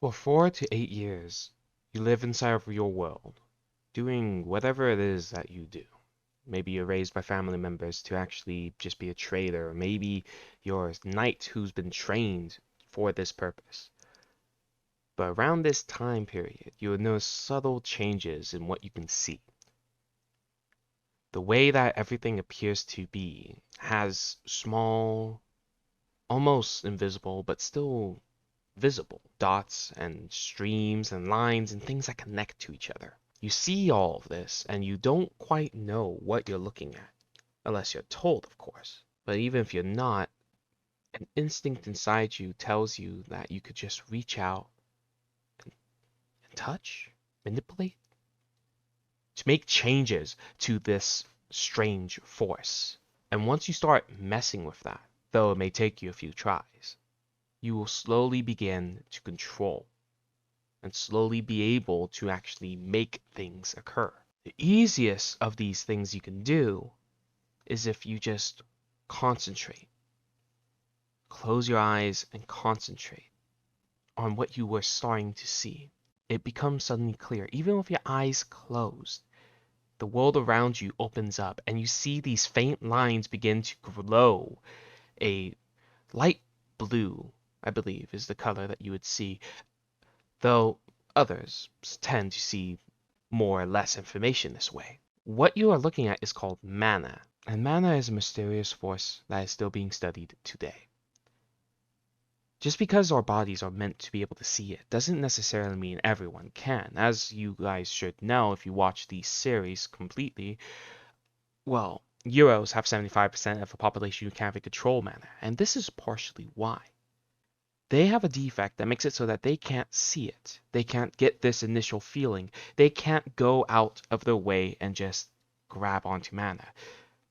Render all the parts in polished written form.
For 4 to 8 years, you live inside of your world, doing whatever it is that you do. Maybe you're raised by family members to actually just be a trader, or maybe you're a knight who's been trained for this purpose. But around this time period, you'll notice subtle changes in what you can see. The way that everything appears to be has small, almost invisible, but still visible dots and streams and lines and things that connect to each other. You see all of this and you don't quite know what you're looking at, unless you're told, of course. But even if you're not, an instinct inside you tells you that you could just reach out and touch, manipulate, to make changes to this strange force. And once you start messing with that, though it may take you a few tries, you will slowly begin to control and slowly be able to actually make things occur. The easiest of these things you can do is if you just concentrate. Close your eyes and concentrate on what you were starting to see. It becomes suddenly clear. Even with your eyes closed, the world around you opens up and you see these faint lines begin to glow. A light blue, I believe, is the color that you would see, though others tend to see more or less information this way. What you are looking at is called mana, and mana is a mysterious force that is still being studied today. Just because our bodies are meant to be able to see it doesn't necessarily mean everyone can. As you guys should know if you watch these series completely, well, Euros have 75% of the population who can't control mana, and this is partially why. They have a defect that makes it so that they can't see it. They can't get this initial feeling. They can't go out of their way and just grab onto mana.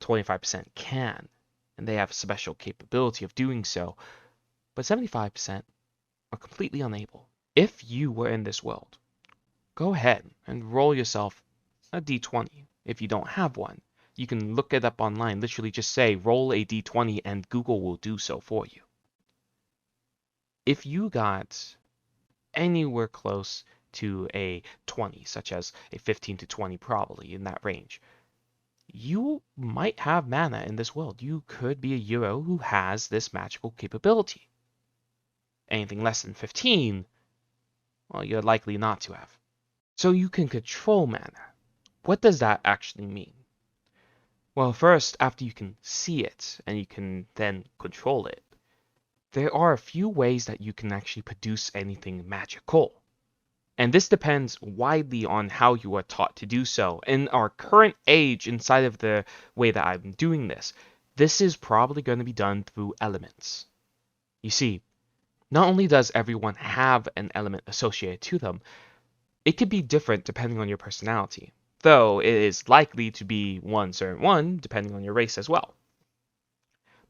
25% can, and they have a special capability of doing so, but 75% are completely unable. If you were in this world, go ahead and roll yourself a d20. If you don't have one, you can look it up online. Literally just say roll a d20 and Google will do so for you. If you got anywhere close to a 20, such as a 15 to 20 probably in that range, you might have mana in this world. You could be a Euro who has this magical capability. Anything less than 15, well, you're likely not to have. So you can control mana. What does that actually mean? Well, first, after you can see it and you can then control it, there are a few ways that you can actually produce anything magical. And this depends widely on how you are taught to do so. In our current age, inside of the way that I'm doing this, this is probably going to be done through elements. You see, not only does everyone have an element associated to them, it could be different depending on your personality, though it is likely to be one certain one depending on your race as well.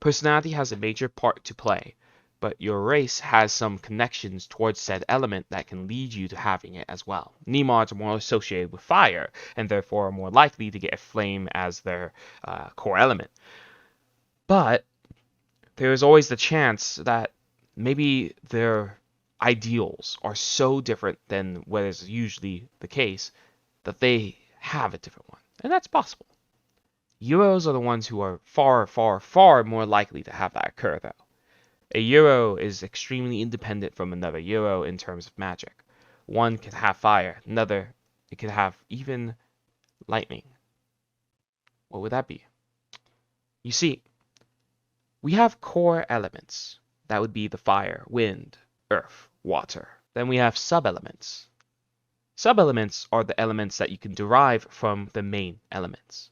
Personality has a major part to play, but your race has some connections towards said element that can lead you to having it as well. Nemods are more associated with fire, and therefore are more likely to get a flame as their core element. But there is always the chance that maybe their ideals are so different than what is usually the case that they have a different one. And that's possible. Euros are the ones who are far, far, far more likely to have that occur, though. A Euro is extremely independent from another Euro in terms of magic. One can have fire, another it can have even lightning. What would that be? You see, we have core elements. That would be the fire, wind, earth, water. Then we have sub-elements. Sub-elements are the elements that you can derive from the main elements.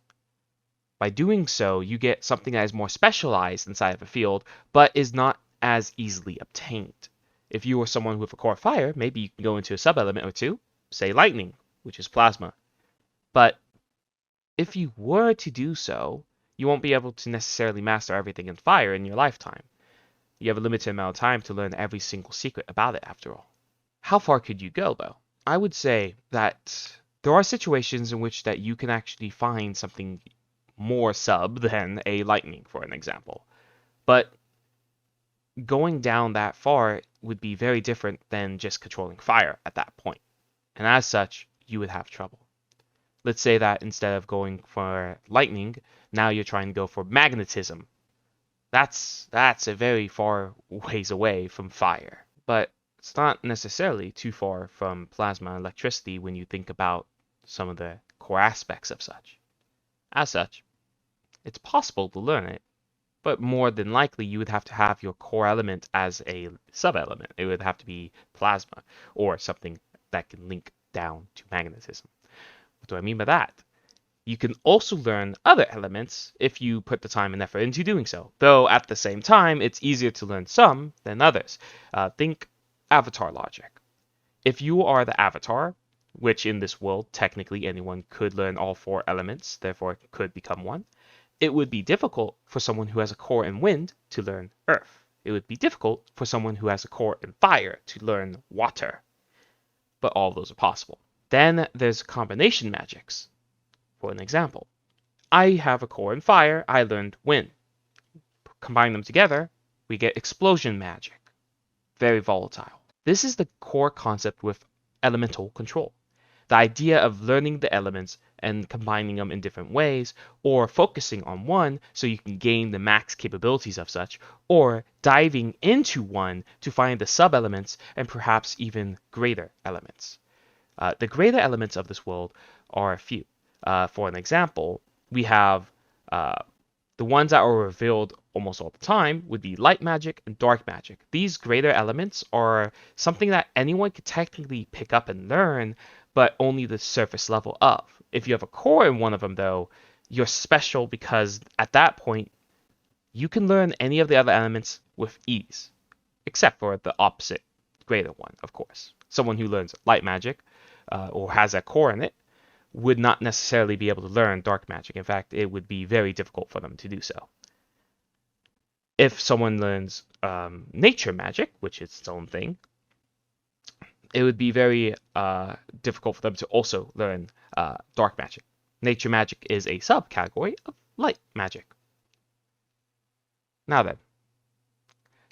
By doing so, you get something that is more specialized inside of a field, but is not as easily obtained. If you are someone with a core fire, maybe you can go into a sub-element or two, say lightning, which is plasma. But if you were to do so, you won't be able to necessarily master everything in fire in your lifetime. You have a limited amount of time to learn every single secret about it after all. How far could you go, though? I would say that there are situations in which that you can actually find something more sub than a lightning, for an example. But going down that far would be very different than just controlling fire at that point. And as such, you would have trouble. Let's say that instead of going for lightning, now you're trying to go for magnetism. That's a very far ways away from fire. But it's not necessarily too far from plasma and electricity when you think about some of the core aspects of such. As such, it's possible to learn it, but more than likely you would have to have your core element as a sub-element. It would have to be plasma or something that can link down to magnetism. What do I mean by that? You can also learn other elements if you put the time and effort into doing so, though at the same time it's easier to learn some than others. Think avatar logic. If you are the avatar, which in this world technically anyone could learn all 4 elements, therefore could become one, it would be difficult for someone who has a core in wind to learn earth. It would be difficult for someone who has a core in fire to learn water. But all of those are possible. Then there's combination magics. For an example, I have a core in fire, I learned wind. Combine them together, we get explosion magic. Very volatile. This is the core concept with elemental control. The idea of learning the elements and combining them in different ways, or focusing on one so you can gain the max capabilities of such, or diving into one to find the sub-elements and perhaps even greater elements. The greater elements of this world are a few. For an example, we have the ones that are revealed almost all the time would be light magic and dark magic. These greater elements are something that anyone could technically pick up and learn, but only the surface level of. If you have a core in one of them, though, you're special because at that point, you can learn any of the other elements with ease, except for the opposite greater one, of course. Someone who learns light magic or has a core in it would not necessarily be able to learn dark magic. In fact, it would be very difficult for them to do so. If someone learns nature magic, which is its own thing, it would be very difficult for them to also learn dark magic. Nature magic is a subcategory of light magic. Now then,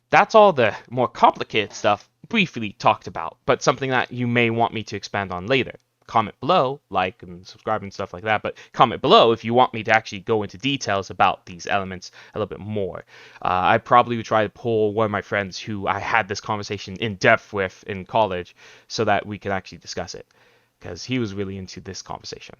that's all the more complicated stuff briefly talked about, but something that you may want me to expand on later. Comment below, like and subscribe and stuff like that, but comment below if you want me to actually go into details about these elements a little bit more. I probably would try to pull one of my friends who I had this conversation in depth with in college so that we could actually discuss it, because he was really into this conversation.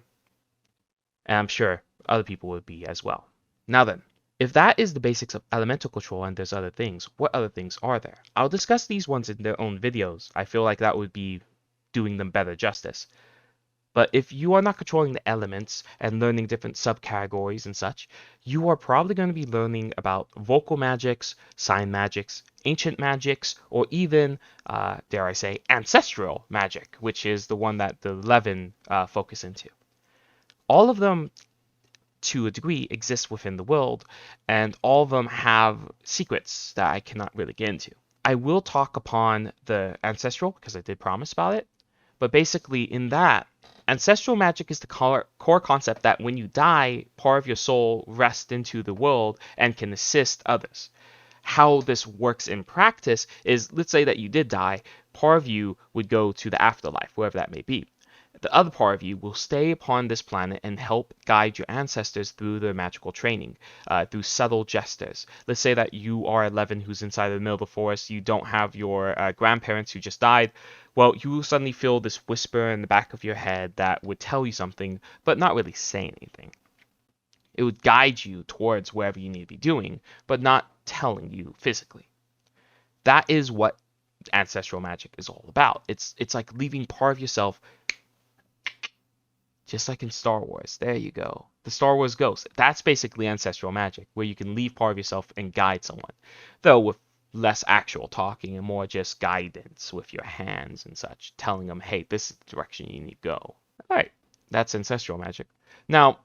And I'm sure other people would be as well. Now then, if that is the basics of elemental control and there's other things, what other things are there? I'll discuss these ones in their own videos. I feel like that would be doing them better justice. But if you are not controlling the elements and learning different subcategories and such, you are probably going to be learning about vocal magics, sign magics, ancient magics, or even, dare I say, ancestral magic, which is the one that the 11 focus into. All of them, to a degree, exist within the world, and all of them have secrets that I cannot really get into. I will talk upon the ancestral, because I did promise about it, but basically in that, ancestral magic is the core concept that when you die, part of your soul rests into the world and can assist others. How this works in practice is, let's say that you did die, part of you would go to the afterlife, wherever that may be. The other part of you will stay upon this planet and help guide your ancestors through their magical training, through subtle gestures. Let's say that you are 11 who's inside the middle of the forest, you don't have your grandparents who just died. Well, you will suddenly feel this whisper in the back of your head that would tell you something, but not really say anything. It would guide you towards wherever you need to be doing, but not telling you physically. That is what ancestral magic is all about. It's like leaving part of yourself, just like in Star Wars. There you go. The Star Wars Ghost. That's basically ancestral magic, where you can leave part of yourself and guide someone. Though with less actual talking and more just guidance with your hands and such, telling them, hey, this is the direction you need to go. Alright, that's ancestral magic. Now,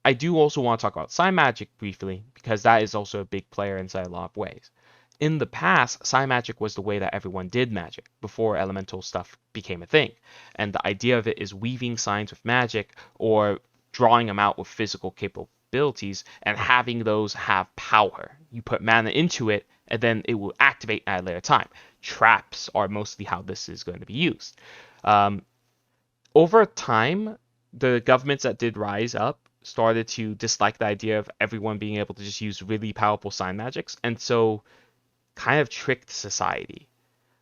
I do also want to talk about Psymagic briefly, because that is also a big player inside a lot of ways. In the past, Psymagic was the way that everyone did magic, before elemental stuff became a thing. And the idea of it is weaving signs with magic, or drawing them out with physical abilities and having those have power. You put mana into it, and then it will activate at a later time. Traps are mostly how this is going to be used. Um, Over time, the governments that did rise up started to dislike the idea of everyone being able to just use really powerful sign magics, and so kind of tricked society.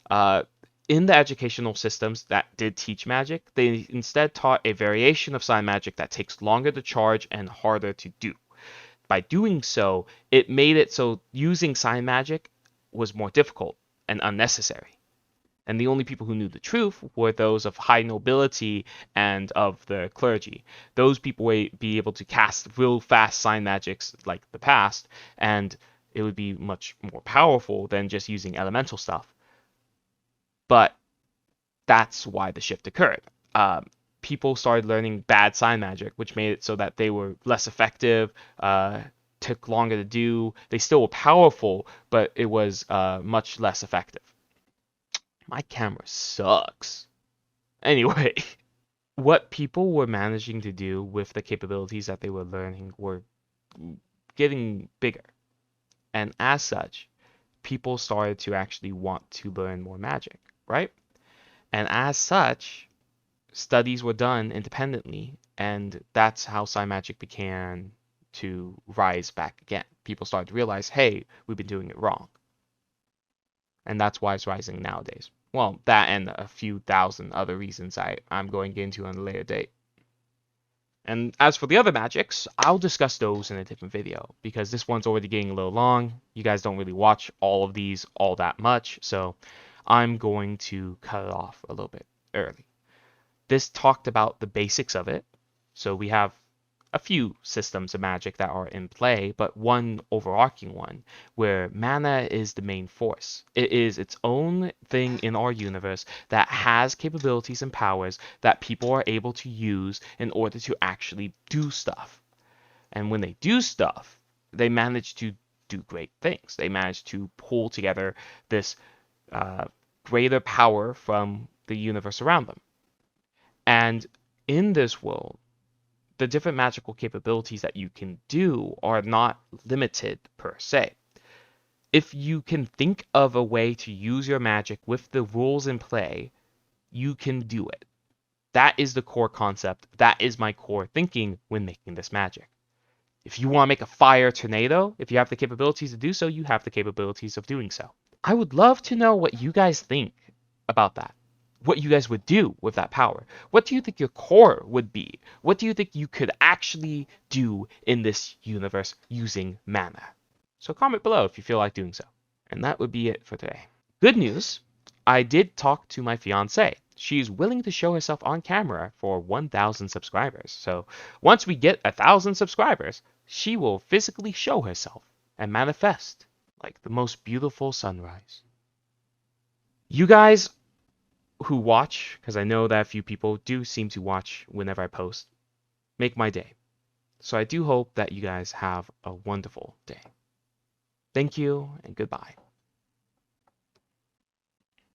Uh, in the educational systems that did teach magic, they instead taught a variation of sign magic that takes longer to charge and harder to do. By doing so, it made it so using sign magic was more difficult and unnecessary. And the only people who knew the truth were those of high nobility and of the clergy. Those people would be able to cast real fast sign magics like the past, and it would be much more powerful than just using elemental stuff. But that's why the shift occurred. People started learning bad sign magic, which made it so that they were less effective, took longer to do. They still were powerful, but it was much less effective. My camera sucks. Anyway, what people were managing to do with the capabilities that they were learning were getting bigger. And as such, people started to actually want to learn more magic, right? And as such, studies were done independently, and that's how Psymagic began to rise back again. People started to realize, hey, we've been doing it wrong. And that's why it's rising nowadays. Well, that and a few thousand other reasons I'm going into on a later date. And as for the other magics, I'll discuss those in a different video, because this one's already getting a little long. You guys don't really watch all of these all that much, so I'm going to cut it off a little bit early. This talked about the basics of it. So we have a few systems of magic that are in play, but one overarching one where mana is the main force. It is its own thing in our universe that has capabilities and powers that people are able to use in order to actually do stuff. And when they do stuff, they manage to do great things. They manage to pull together this greater power from the universe around them. And in this world, the different magical capabilities that you can do are not limited per se. If you can think of a way to use your magic with the rules in play, you can do it. That is the core concept. That is my core thinking when making this magic. If you want to make a fire tornado, if you have the capabilities to do so, you have the capabilities of doing so. I would love to know what you guys think about that. What you guys would do with that power. What do you think your core would be? What do you think you could actually do in this universe using mana? So comment below if you feel like doing so. And that would be it for today. Good news, I did talk to my fiance. She's willing to show herself on camera for 1,000 subscribers. So once we get 1,000 subscribers, she will physically show herself and manifest like the most beautiful sunrise. You guys who watch, because I know that a few people do seem to watch whenever I post, make my day. So I do hope that you guys have a wonderful day. Thank you and goodbye.